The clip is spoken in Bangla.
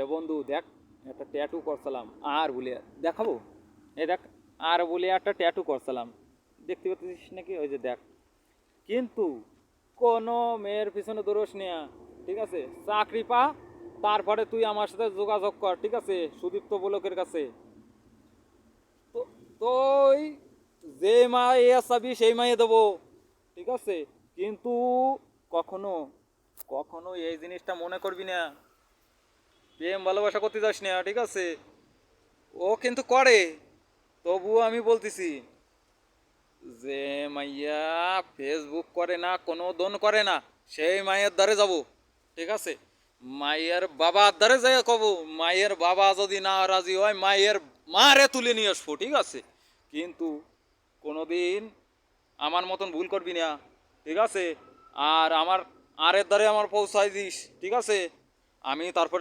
এ বন্ধু দেখ, একটা ট্যাটু করছিলাম আর বলে দেখাবো। এ দেখ, আর বলে একটা ট্যাটু করছিলাম, দেখতে পাচ্ছিস নাকি? ওই যে দেখ। কিন্তু কোনো মেয়ের পিছনে দৌড়স নেয়া, ঠিক আছে? চাকরি পা, তারপরে তুই আমার সাথে যোগাযোগ কর, ঠিক আছে? সুদীপ্ত বলকের কাছে। তো তুই যে মায়ে চাবি সেই মায়ে দেবো, ঠিক আছে? কিন্তু কখনো কখনো এই জিনিসটা মনে করবি না, প্রেম ভালোবাসা করতে যাস না, ঠিক আছে? ও কিন্তু করে, তবুও আমি বলতেছি যে মাইয়া ফেসবুক করে না, কোনো দন করে না, সেই মায়ের দ্বারে যাব, ঠিক আছে? মায়ের বাবার দ্বারে যাই কব, মায়ের বাবা যদি না রাজি হয় মায়ের মারে তুলে নিয়ে আসবো, ঠিক আছে? কিন্তু কোনোদিন আমার মতন ভুল করবি না, ঠিক আছে? আর আমার আরের দ্বারে আমার পৌঁছাই দিস, ঠিক আছে? আমি তারপর